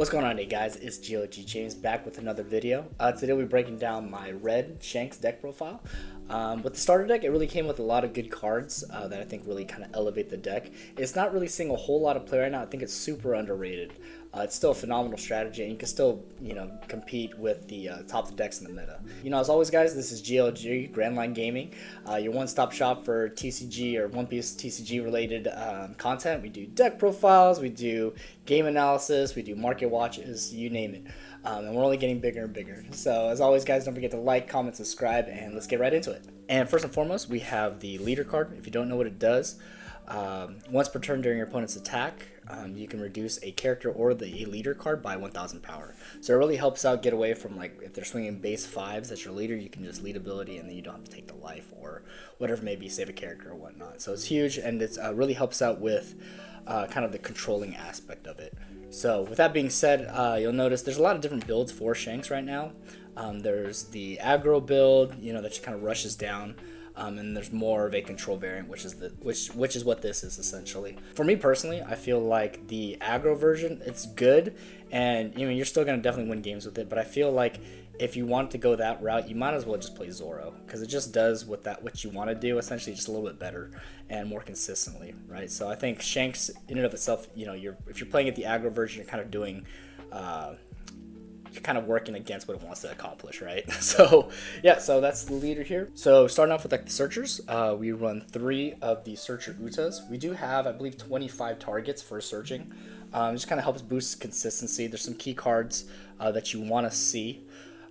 What's going on today, guys? It's GLG James back with another video. Today we're breaking down my red Shanks deck profile. With the starter deck, it really came with a lot of good cards that I think really kind of elevate the deck. It's not really seeing a whole lot of play right now. I think it's super underrated. It's still a phenomenal strategy, and you can still, compete with the top of the decks in the meta. As always, guys, this is GLG Grand Line Gaming, your one-stop shop for TCG or One Piece TCG related content. We do deck profiles, we do game analysis, we do market watches, you name it. And we're only getting bigger and bigger. So as always, guys, don't forget to like, comment, subscribe, and let's get right into it. And first and foremost, we have the leader card. If you don't know what it does, once per turn during your opponent's attack, you can reduce a character or a leader card by 1000 power. So it really helps out get away from, like, if they're swinging base 5s as your leader, you can just lead ability and then you don't have to take the life or whatever, maybe save a character or whatnot. So it's huge, and it's really helps out with kind of the controlling aspect of it. So with that being said, you'll notice there's a lot of different builds for Shanks right now. There's the aggro build, that just kind of rushes down. And there's more of a control variant, which is what this is essentially. For me personally, I feel like the aggro version, it's good, and you're still gonna definitely win games with it. But I feel like if you want to go that route, you might as well just play Zoro, because it just does what you want to do, essentially, just a little bit better and more consistently, right? So I think Shanks, in and of itself, if you're playing at the aggro version, you're kind of doing. You're kind of working against what it wants to accomplish, right? So yeah, so that's the leader here. So starting off with like the searchers, we run 3 of the searcher utas. We do have, I believe, 25 targets for searching. It just kind of helps boost consistency. There's some key cards that you want to see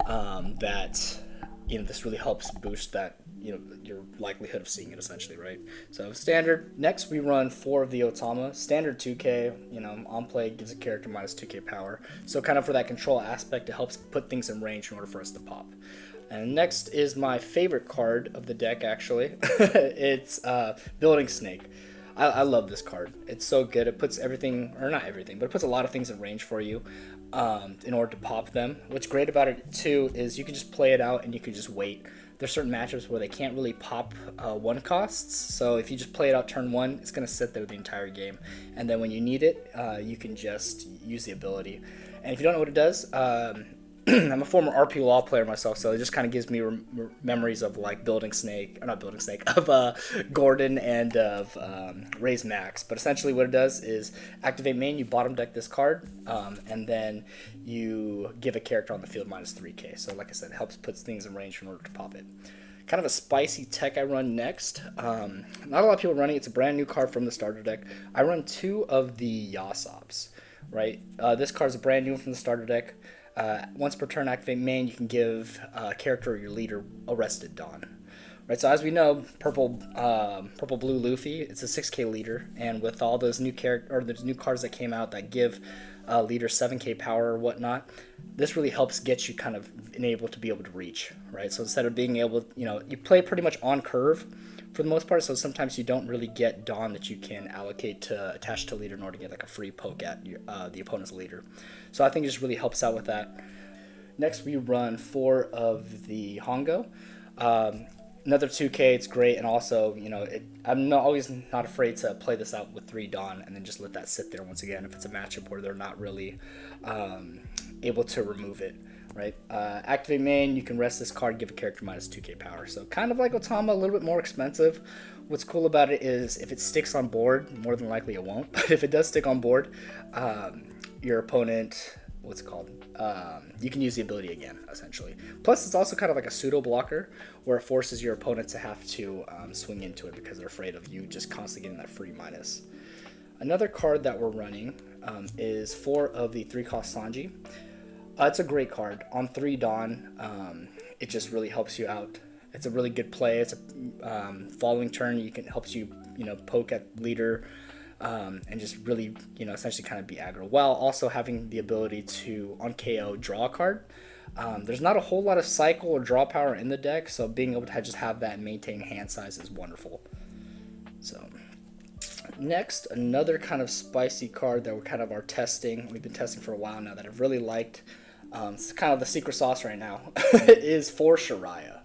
that this really helps boost that your likelihood of seeing it, essentially, right? So standard. Next, we run 4 of the Otama. Standard 2k, on play gives a character minus 2k power. So kind of for that control aspect, it helps put things in range in order for us to pop. And next is my favorite card of the deck, actually. It's Building Snake. I love this card. It's so good. It puts everything, or not everything, but it puts a lot of things in range for you in order to pop them. What's great about it, too, is you can just play it out and you can just wait. There's certain matchups where they can't really pop 1 costs, so if you just play it out turn 1, it's going to sit there the entire game. And then when you need it, you can just use the ability. And if you don't know what it does, I'm a former RP Law player myself, so it just kind of gives me memories of like of Gordon and of Raise Max. But essentially what it does is activate main, you bottom deck this card, and then you give a character on the field minus 3k. So like I said, it helps put things in range in order to pop it. Kind of a spicy tech I run next. Not a lot of people running it. It's a brand new card from the starter deck. I run 2 of the Yasops, right? This card is a brand new one from the starter deck. Once per turn, activate main, you can give a character or your leader Arrested Dawn. Right, so as we know, purple blue Luffy, it's a 6k leader, and with all those new there's new cards that came out that give leader 7k power or whatnot, this really helps get you kind of enabled to be able to reach, right? So instead of being able, you play pretty much on curve for the most part, so sometimes you don't really get Dawn that you can allocate to attach to leader in order to get like a free poke at the opponent's leader. So I think it just really helps out with that. Next, we run 4 of the Hongo. Another 2k, it's great, and also, I'm always not afraid to play this out with 3 Dawn and then just let that sit there once again if it's a matchup where they're not really able to remove it, right? Activate main, you can rest this card, give a character minus 2k power. So kind of like Otama, a little bit more expensive. What's cool about it is if it sticks on board, more than likely it won't, but if it does stick on board, your opponent, you can use the ability again, essentially. Plus, it's also kind of like a pseudo blocker where it forces your opponent to have to swing into it because they're afraid of you just constantly getting that free minus. Another card that we're running is 4 of the 3-cost Sanji. It's a great card. On 3 Dawn, it just really helps you out. It's a really good play. It's a following turn, helps you poke at leader. And just really, essentially kind of be aggro, while also having the ability to, on KO, draw a card. There's not a whole lot of cycle or draw power in the deck, so being able to just have that and maintain hand size is wonderful. So, next, another kind of spicy card that we've been testing for a while now that I've really liked. It's kind of the secret sauce right now. It is for Shariah.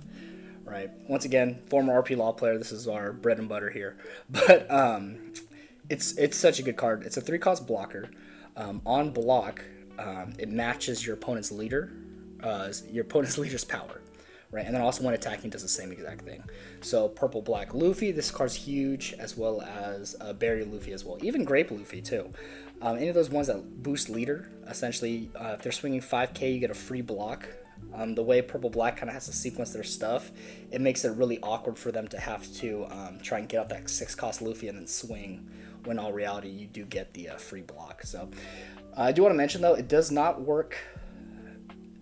Right. Once again, former RP Law player. This is our bread and butter here. But it's such a good card. It's a 3-cost blocker. On block, it matches your opponent's leader's power. Right, and then also when attacking does the same exact thing. So purple black Luffy, this card's huge, as well as berry Luffy as well, even grape Luffy too. Any of those ones that boost leader, essentially, if they're swinging 5k, you get a free block. The way purple black kind of has to sequence their stuff, it makes it really awkward for them to have to try and get out that 6-cost Luffy and then swing, when in all reality you do get the free block. So I do want to mention though, it does not work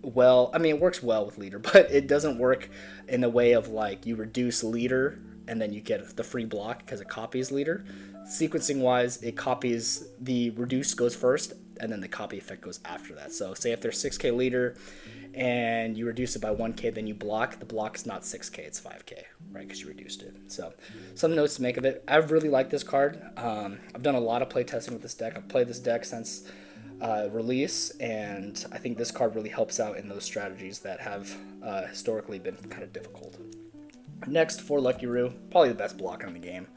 well. I mean, it works well with leader, but it doesn't work in the way of like you reduce leader and then you get the free block because it copies leader. Sequencing wise, it copies, the reduce goes first and then the copy effect goes after that. So say if there's 6k leader and you reduce it by 1k, then you block, the block is not 6k, it's 5k, right, because you reduced it. So some notes to make of it. I really like this card. I've done a lot of play testing with this deck. I've played this deck since release, and I think this card really helps out in those strategies that have historically been kind of difficult. Next, for Lucky Roo, probably the best blocker in the game.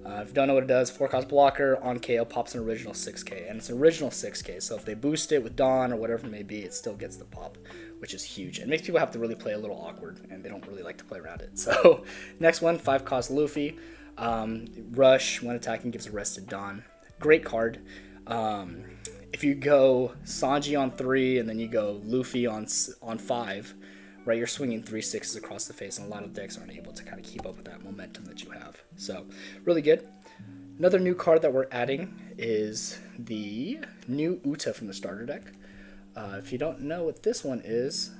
If you don't know what it does, 4-cost blocker, on KO pops an original 6k, and it's an original 6k, so if they boost it with Dawn or whatever it may be, it still gets the pop, which is huge. It makes people have to really play a little awkward, and they don't really like to play around it. So next one, 5-cost Luffy. Rush, when attacking, gives a rested Dawn. Great card. If you go Sanji on 3 and then you go Luffy on 5, right, you're swinging 3 6s across the face, and a lot of decks aren't able to kind of keep up with that momentum that you have. So really good. Another new card that we're adding is the new Uta from the starter deck. If you don't know what this one is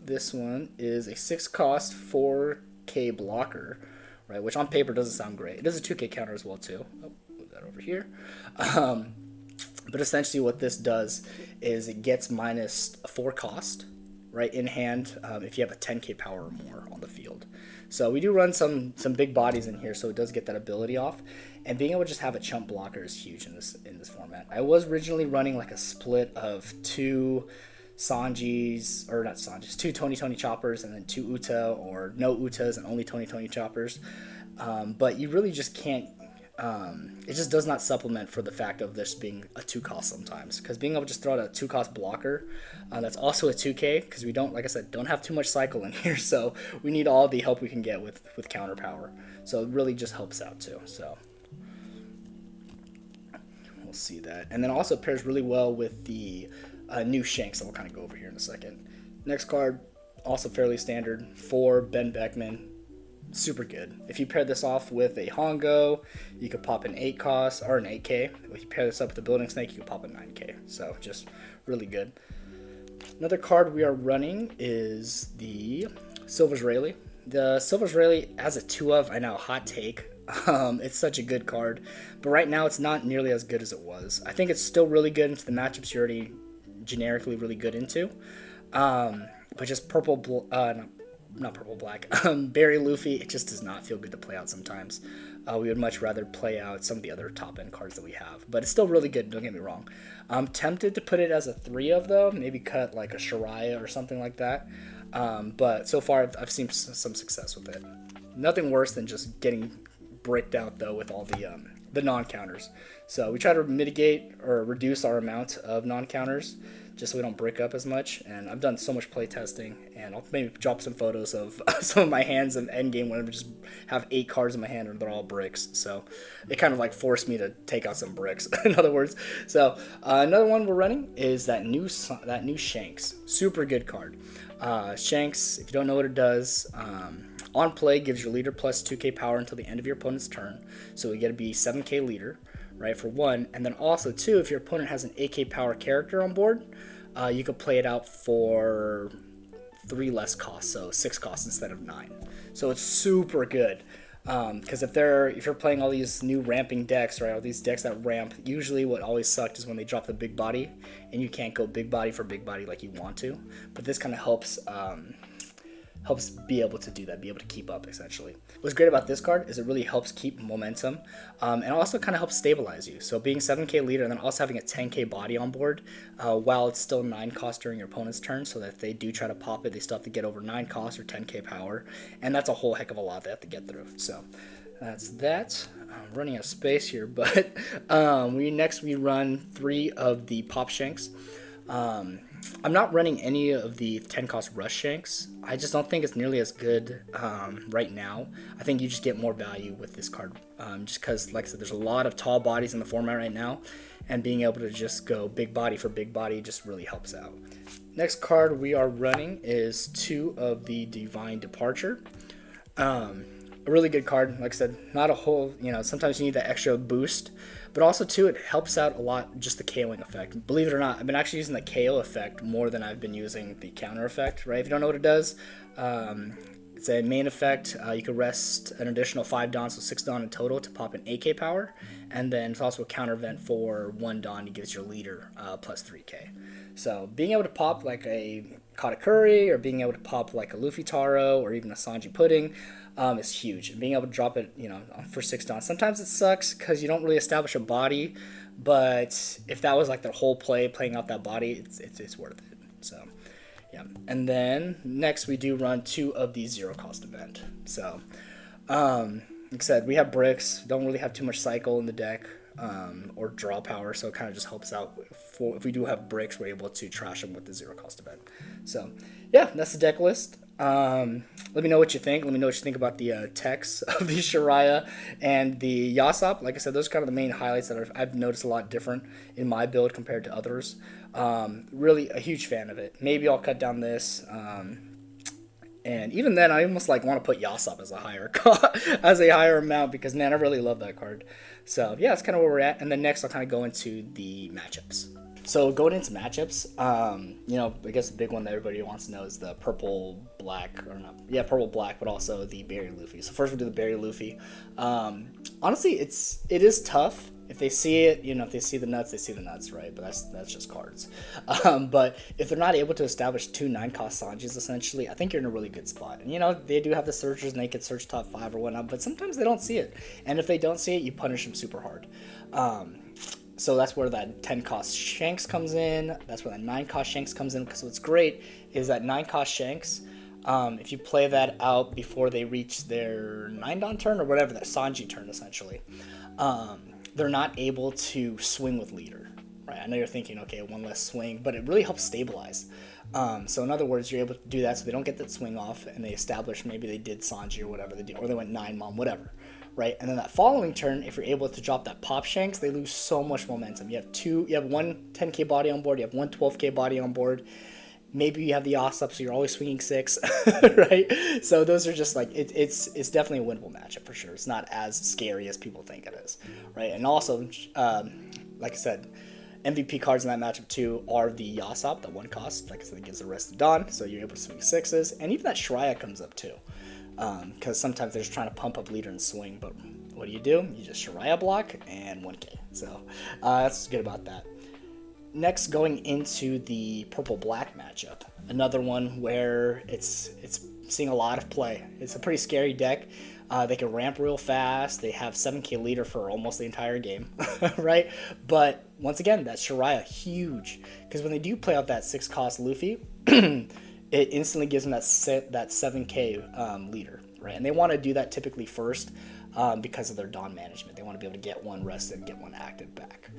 a 6-cost 4k blocker, right, which on paper doesn't sound great. It does a 2k counter as well too. Oh, move that over here. But essentially what this does is it gets minus a 4 cost, right, in hand if you have a 10k power or more on the field. So we do run some big bodies in here, so it does get that ability off. And being able to just have a chump blocker is huge in this format. I was originally running like a split of 2 Sanjis, or not Sanjis, 2 Tony choppers, and then 2 Uta, or no Utas and only Tony choppers. But you really just can't. It just does not supplement for the fact of this being a 2-cost sometimes, because being able to just throw out a 2-cost blocker that's also a 2k, because we don't, like I said, don't have too much cycle in here, so we need all the help we can get with counter power. So it really just helps out too. So we'll see that, and then also pairs really well with the new Shanks that we'll kind of go over here in a second. Next card, also fairly standard, for Ben Beckman. Super good. If you pair this off with a Hongo, you could pop an 8-cost or an 8k. If you pair this up with the Building Snake, you could pop a 9k. So just really good. Another card we are running is the Silver's Rayleigh. The Silver's Rayleigh has a 2 of, I know, hot take. It's such a good card, but right now it's not nearly as good as it was. I think it's still really good into the matchups you're already generically really good into. But just not purple black, berry Luffy, it just does not feel good to play out sometimes. We would much rather play out some of the other top end cards that we have, but it's still really good, don't get me wrong. I'm tempted to put it as a 3 of though, maybe cut like a Shariah or something like that, but so far I've seen some success with it. Nothing worse than just getting bricked out though with all the non-counters. So we try to mitigate or reduce our amount of non-counters just so we don't brick up as much. And I've done so much play testing, and I'll maybe drop some photos of some of my hands in endgame when I just have 8 cards in my hand and they're all bricks. So it kind of like forced me to take out some bricks, in other words. So another one we're running is that new Shanks. Super good card. Shanks, if you don't know what it does, on play gives your leader plus 2k power until the end of your opponent's turn. So we get to be 7k leader, right, for 1. And then also 2, if your opponent has an 8k power character on board, you could play it out for 3 less costs, so 6 costs instead of 9. So it's super good. Because if you're playing all these new ramping decks, right, all these decks that ramp, usually what always sucked is when they drop the big body and you can't go big body for big body like you want to. But this kind of helps be able to do that, be able to keep up, essentially. What's great about this card is it really helps keep momentum, and also kind of helps stabilize you. So being 7k leader and then also having a 10k body on board, while it's still 9 cost during your opponent's turn, so that if they do try to pop it, they still have to get over 9 cost or 10k power, and that's a whole heck of a lot they have to get through. So that's that. I'm running out of space here, but we run 3 of the Pop Shanks. I'm not running any of the 10 cost rush Shanks. I just don't think it's nearly as good right now. I think you just get more value with this card, just because, like I said, there's a lot of tall bodies in the format right now, and being able to just go big body for big body just really helps out. Next card we are running is 2 of the Divine Departure. A really good card. Like I said, not a whole, sometimes you need that extra boost, but also too, it helps out a lot just the KOing effect. Believe it or not, I've been actually using the KO effect more than I've been using the counter effect, right? If you don't know what it does, it's a main effect. You can rest an additional 5 Dawn, so 6 Dawn in total to pop an 8k power, and then it's also a counter event for 1 Dawn. It gives your leader plus 3k. So being able to pop like a Katakuri, or being able to pop like a Luffy Taro, or even a Sanji Pudding, is huge. And being able to drop it, for 6 Dawn. Sometimes it sucks because you don't really establish a body, but if that was like their whole play, playing out that body, it's worth it. So yeah. And then next we do run 2 of the 0 cost event. So like I said, we have bricks, don't really have too much cycle in the deck, or draw power, so it kind of just helps out for if we do have bricks, we're able to trash them with the 0 cost event. So yeah, that's the deck list. Let me know what you think. Let me know what you think about the techs of the Shiraya and the Yasop. Like I said, those are kind of the main highlights that I've noticed a lot different in my build compared to others. Really a huge fan of it. Maybe I'll cut down this. And even then, I almost like want to put Yasop as a higher amount, because man, I really love that card. So yeah, that's kind of where we're at. And then next, I'll kind of go into the matchups. So going into matchups, I guess the big one that everybody wants to know is the purple black, or not, yeah, purple black, but also the berry Luffy. So first we'll do the berry Luffy. Honestly, it is tough. If they see it, if they see the nuts, they see the nuts, right? But that's just cards. But if they're not able to establish 2 9-cost Sanjis, essentially, I think you're in a really good spot. And they do have the searchers, and they can search top 5 or whatnot, but sometimes they don't see it. And if they don't see it, you punish them super hard. So that's where that 10 cost Shanks comes in. That's where that 9 cost Shanks comes in. Because what's great is that 9 cost Shanks, if you play that out before they reach their 9 Dawn turn, or whatever, that Sanji turn essentially, they're not able to swing with leader. Right? I know you're thinking, okay, 1 less swing, but it really helps stabilize. So in other words, you're able to do that so they don't get that swing off, and they establish maybe they did Sanji or whatever they did, or they went 9 Mom, whatever. Right, and then that following turn, if you're able to drop that pop Shanks, they lose so much momentum. You have 1 10k body on board, you have 1 12k body on board. Maybe you have the Yasop, so you're always swinging 6, right? So those are just like it's definitely a winnable matchup for sure. It's not as scary as people think it is, right? And also, like I said, MVP cards in that matchup too are the Yasop, the 1 cost. Like I said, it gives the rest of Dawn, so you're able to swing 6s, and even that Shiraya comes up too. Because sometimes they're just trying to pump up leader and swing, but what do? You just Shiraya block and 1k. So that's good about that. Next, going into the purple-black matchup, another one where it's seeing a lot of play. It's a pretty scary deck. They can ramp real fast. They have 7k leader for almost the entire game, right? But once again, that Shiraya, huge. Because when they do play out that 6-cost Luffy, it instantly gives them that 7k leader, right? And they want to do that typically first because of their Dawn management. They want to be able to get 1 rested and get 1 active back.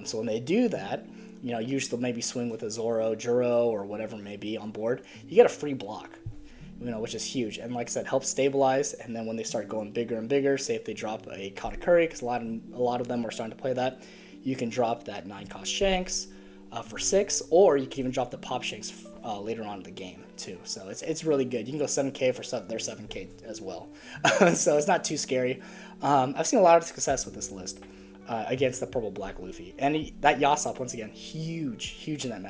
So when they do that, usually they'll maybe swing with a Zoro, Juro, or whatever it may be on board. You get a free block, which is huge. And like I said, helps stabilize. And then when they start going bigger and bigger, say if they drop a Katakuri, because a lot of them are starting to play that, you can drop that 9-cost Shanks for 6, or you can even drop the pop Shanks later on in the game too. So it's really good. You can go 7k for their 7k as well. So it's not too scary. I've seen a lot of success with this list against the purple black Luffy, and that Yasop, once again, huge in that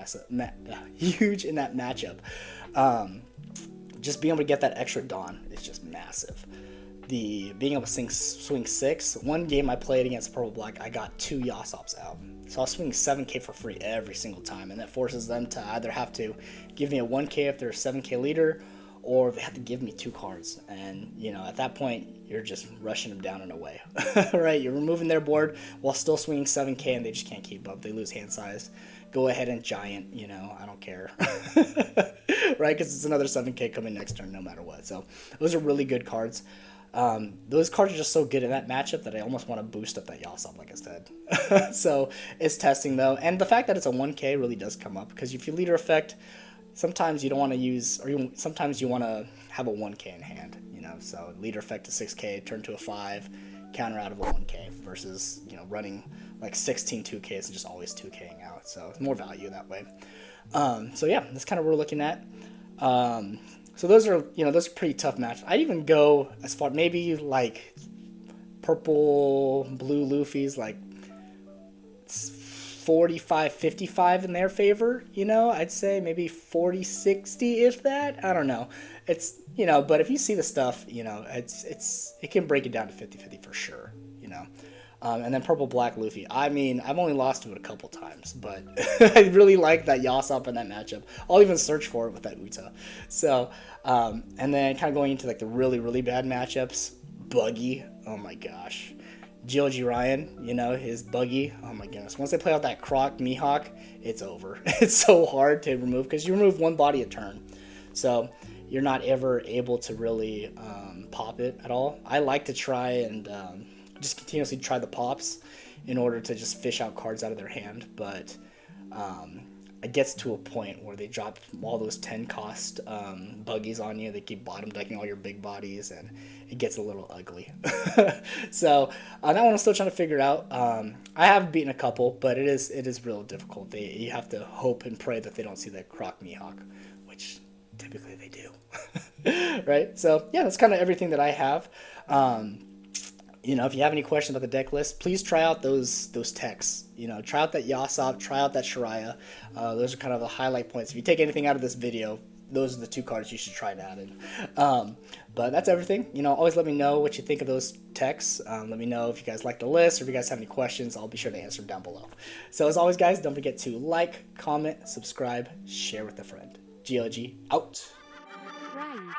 matchup. Just being able to get that extra Dawn is just massive. Being able to swing 6. One game I played against purple black, I got 2 Yasops out. So I was swinging 7k for free every single time, and that forces them to either have to give me a 1k if they're a 7k leader, or they have to give me 2 cards. And at that point, you're just rushing them down and away. Right? You're removing their board while still swinging 7k, and they just can't keep up. They lose hand size. Go ahead and giant, I don't care. Right? Because it's another 7k coming next turn no matter what. So those are really good cards. Those cards are just so good in that matchup that I almost want to boost up that Yasop, like I said. So it's testing though, and the fact that it's a 1K really does come up, because if you leader effect, sometimes you don't want to use, sometimes you want to have a 1K in hand, you know. So leader effect to 6K, turn to a 5, counter out of a 1K, versus, you know, running like 16 2Ks and just always 2King out. So it's more value that way. So yeah, that's kind of what we're looking at. So those are, you know, those are pretty tough matches. I'd even go as far, maybe like purple, blue Luffy's like 45-55 in their favor, you know. I'd say maybe 40-60, if that. I don't know. It's, you know, but if you see the stuff, you know, it can break it down to 50-50 for sure, you know. And then purple black Luffy. I mean, I've only lost to it a couple times, but I really like that Yasop in that matchup. I'll even search for it with that Uta. So, and then kind of going into like the really, really bad matchups, Buggy. Oh my gosh. GLG Ryan, you know, his Buggy. Oh my goodness. Once they play out that Croc Mihawk, it's over. It's so hard to remove, because you remove one body a turn. So you're not ever able to really pop it at all. I like to try and just continuously try the pops in order to just fish out cards out of their hand, but it gets to a point where they drop all those 10 cost buggies on you. They keep bottom decking all your big bodies, and it gets a little ugly. So that one I'm still trying to figure out. I have beaten a couple, but it is real difficult. You have to hope and pray that they don't see that Croc Mihawk, which typically they do. Right? So yeah, that's kind of everything that I have. You know, if you have any questions about the deck list, please try out those techs. You know, try out that Yasop, try out that Shiraya. Those are kind of the highlight points. If you take anything out of this video, those are the 2 cards you should try to add in. But that's everything. You know, always let me know what you think of those techs. Let me know if you guys like the list, or if you guys have any questions. I'll be sure to answer them down below. So as always, guys, don't forget to like, comment, subscribe, share with a friend. GLG out. Right.